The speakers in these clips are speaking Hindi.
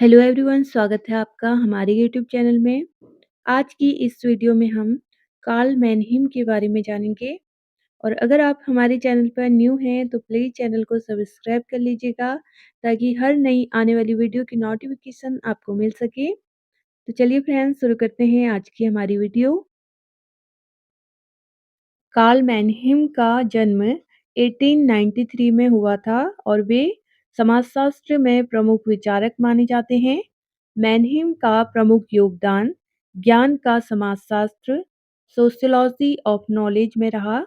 हेलो एवरीवन, स्वागत है आपका हमारे यूट्यूब चैनल में। आज की इस वीडियो में हम कार्ल मैनहीम के बारे में जानेंगे और अगर आप हमारे चैनल पर न्यू हैं तो प्लीज़ चैनल को सब्सक्राइब कर लीजिएगा ताकि हर नई आने वाली वीडियो की नोटिफिकेशन आपको मिल सके। तो चलिए फ्रेंड्स, शुरू करते हैं आज की हमारी वीडियो। कार्ल मैनहीम का जन्म 1893 में हुआ था और वे समाजशास्त्र में प्रमुख विचारक माने जाते हैं। मैनहीम का प्रमुख योगदान ज्ञान का समाजशास्त्र सोशियोलॉजी ऑफ नॉलेज में रहा,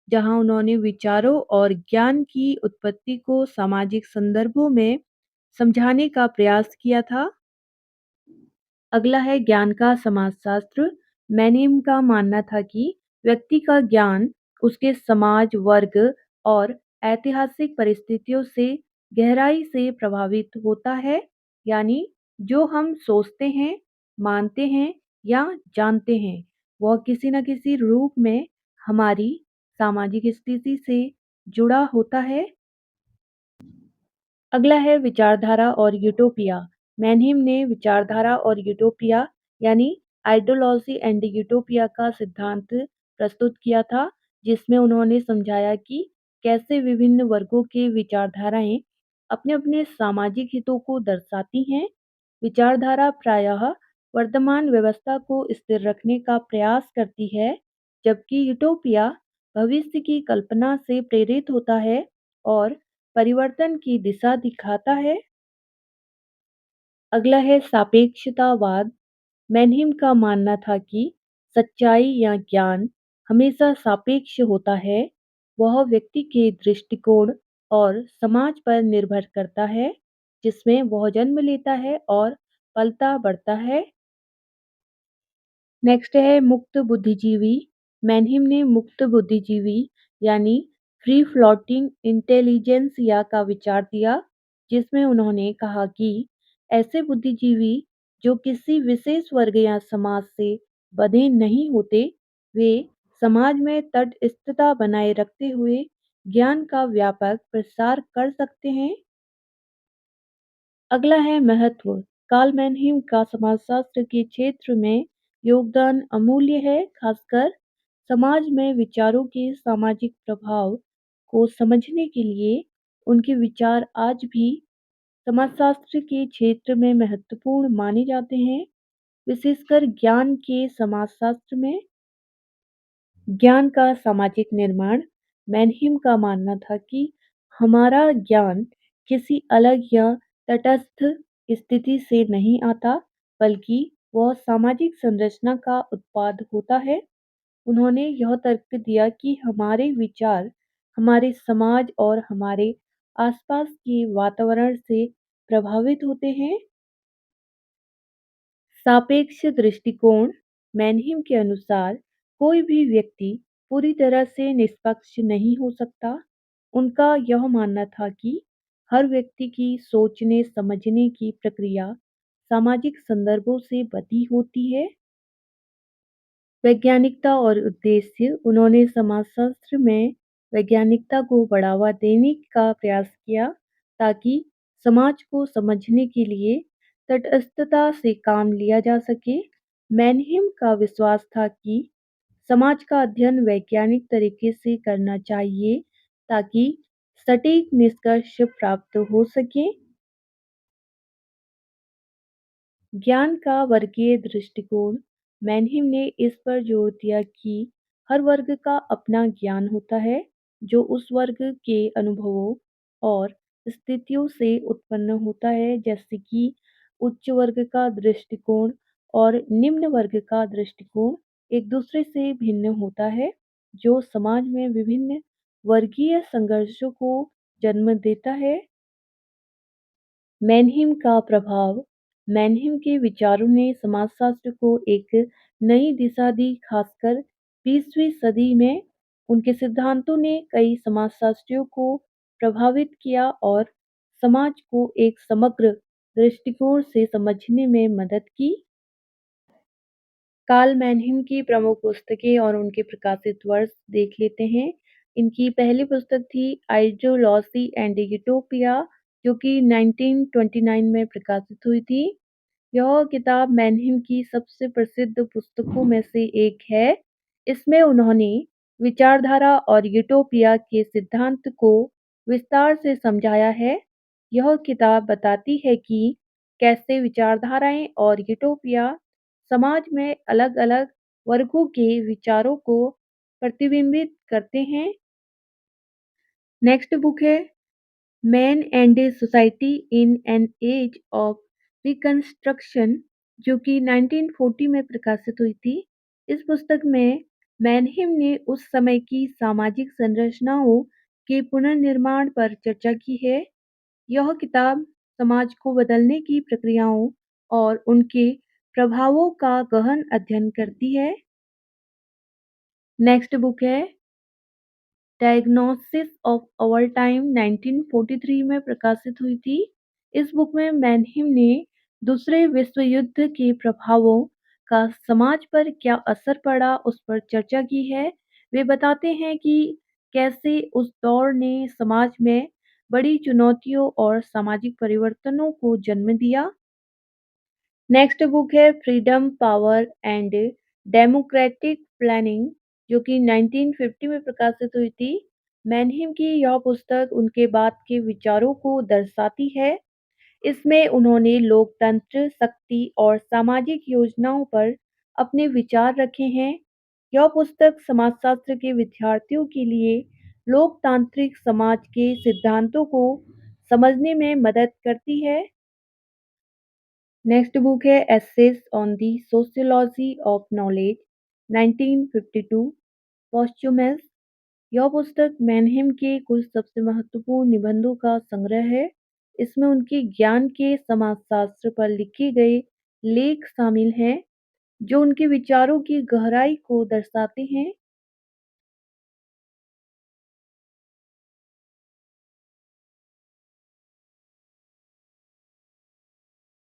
जहां उन्होंने विचारों और ज्ञान की उत्पत्ति को सामाजिक संदर्भों में समझाने का प्रयास किया था। अगला है ज्ञान का समाजशास्त्र। मैनहीम का मानना था कि व्यक्ति का ज्ञान उसके समाज, वर्ग और ऐतिहासिक परिस्थितियों से गहराई से प्रभावित होता है। यानी जो हम सोचते हैं, मानते हैं या जानते हैं, वह किसी न किसी रूप में हमारी सामाजिक स्थिति से जुड़ा होता है। अगला है विचारधारा और यूटोपिया। मैनहीम ने विचारधारा और यूटोपिया यानी आइडियोलॉजी एंड यूटोपिया का सिद्धांत प्रस्तुत किया था, जिसमें उन्होंने समझाया कि कैसे विभिन्न वर्गों के विचारधाराएं अपने अपने सामाजिक हितों को दर्शाती हैं। विचारधारा प्रायः वर्तमान व्यवस्था को स्थिर रखने का प्रयास करती है, जबकि यूटोपिया भविष्य की कल्पना से प्रेरित होता है और परिवर्तन की दिशा दिखाता है। अगला है सापेक्षतावाद। मैनहीम का मानना था कि सच्चाई या ज्ञान हमेशा सापेक्ष होता है। वह व्यक्ति के दृष्टिकोण और समाज पर निर्भर करता है, जिसमें वह जन्म लेता है और पलता बढ़ता है। नेक्स्ट है मुक्त बुद्धिजीवी। मैनहीम ने मुक्त बुद्धिजीवी यानी फ्री फ्लोटिंग इंटेलिजेंसिया का विचार दिया, जिसमें उन्होंने कहा कि ऐसे बुद्धिजीवी जो किसी विशेष वर्ग या समाज से बंधे नहीं होते, वे समाज में तटस्थता बनाए रखते हुए ज्ञान का व्यापक प्रसार कर सकते हैं। अगला है महत्व। कार्ल मैनहीम का समाजशास्त्र के क्षेत्र में योगदान अमूल्य है, खासकर समाज में विचारों के सामाजिक प्रभाव को समझने के लिए। उनके विचार आज भी समाजशास्त्र के क्षेत्र में महत्वपूर्ण माने जाते हैं, विशेषकर ज्ञान के समाजशास्त्र में। ज्ञान का सामाजिक निर्माण। मैनहीम का मानना था कि हमारा ज्ञान किसी अलग या तटस्थ स्थिति से नहीं आता, बल्कि वह सामाजिक संरचना का उत्पाद होता है। उन्होंने यह तर्क दिया कि हमारे विचार हमारे समाज और हमारे आसपास के वातावरण से प्रभावित होते हैं। सापेक्ष दृष्टिकोण। मैनहीम के अनुसार कोई भी व्यक्ति पूरी तरह से निष्पक्ष नहीं हो सकता। उनका यह मानना था कि हर व्यक्ति की सोचने समझने की प्रक्रिया सामाजिक संदर्भों से बधी होती है। वैज्ञानिकता और उद्देश्य। उन्होंने समाजशास्त्र में वैज्ञानिकता को बढ़ावा देने का प्रयास किया, ताकि समाज को समझने के लिए तटस्थता से काम लिया जा सके। मैनहीम का विश्वास था कि समाज का अध्ययन वैज्ञानिक तरीके से करना चाहिए ताकि सटीक निष्कर्ष प्राप्त हो सके। ज्ञान का वर्गीय दृष्टिकोण। मैनहीम ने इस पर जोर दिया कि हर वर्ग का अपना ज्ञान होता है, जो उस वर्ग के अनुभवों और स्थितियों से उत्पन्न होता है, जैसे कि उच्च वर्ग का दृष्टिकोण और निम्न वर्ग का दृष्टिकोण एक दूसरे से भिन्न होता है, जो समाज में विभिन्न वर्गीय संघर्षों को जन्म देता है। मैनहीम का प्रभाव। मैनहीम के विचारों ने समाजशास्त्र को एक नई दिशा दी, खासकर 20वीं सदी में। उनके सिद्धांतों ने कई समाजशास्त्रियों को प्रभावित किया और समाज को एक समग्र दृष्टिकोण से समझने में मदद की। कार्ल मैनहीम की प्रमुख पुस्तकें और उनके प्रकाशित वर्ष देख लेते हैं। इनकी पहली पुस्तक थी आइडियोलॉजी एंड यूटोपिया, जो कि 1929 में प्रकाशित हुई थी। यह किताब मैनहेम की सबसे प्रसिद्ध पुस्तकों में से एक है। इसमें उन्होंने विचारधारा और यूटोपिया के सिद्धांत को विस्तार से समझाया है। यह किताब बताती है कि कैसे विचारधाराएं और यूटोपिया समाज में अलग-अलग वर्गों के विचारों को प्रतिबिंबित करते हैं। नेक्स्ट बुक है man and society in an age of reconstruction, जो कि 1940 में प्रकाशित हुई थी। इस पुस्तक में मैनहेम ने उस समय की सामाजिक संरचनाओं के पुनर्निर्माण पर चर्चा की है। यह किताब समाज को बदलने की प्रक्रियाओं और उनके प्रभावों का गहन अध्ययन करती है। नेक्स्ट बुक है डायग्नोसिस ऑफ आवर टाइम, 1943 में प्रकाशित हुई थी। इस बुक में मैनहेम ने दूसरे विश्व युद्ध के प्रभावों का समाज पर क्या असर पड़ा उस पर चर्चा की है। वे बताते हैं कि कैसे उस दौर ने समाज में बड़ी चुनौतियों और सामाजिक परिवर्तनों को जन्म दिया। नेक्स्ट बुक है freedom, power and democratic planning, जो कि 1950 में प्रकाशित हुई थी। मैनहेम की यह पुस्तक उनके बाद के विचारों को दर्शाती है। इसमें उन्होंने लोकतंत्र, शक्ति और सामाजिक योजनाओं पर अपने विचार रखे हैं। यह पुस्तक समाजशास्त्र के विद्यार्थियों के लिए लोकतांत्रिक समाज के सिद्धांतों को समझने में मदद करती है। नेक्स्ट बुक है essays on the sociology of knowledge, 1952, posthumous. यह पुस्तक मैनहेम के कुछ सबसे महत्वपूर्ण निबंधों का संग्रह है। इसमें उनके ज्ञान के समाजशास्त्र पर लिखे गए लेख शामिल हैं, जो उनके विचारों की गहराई को दर्शाते हैं।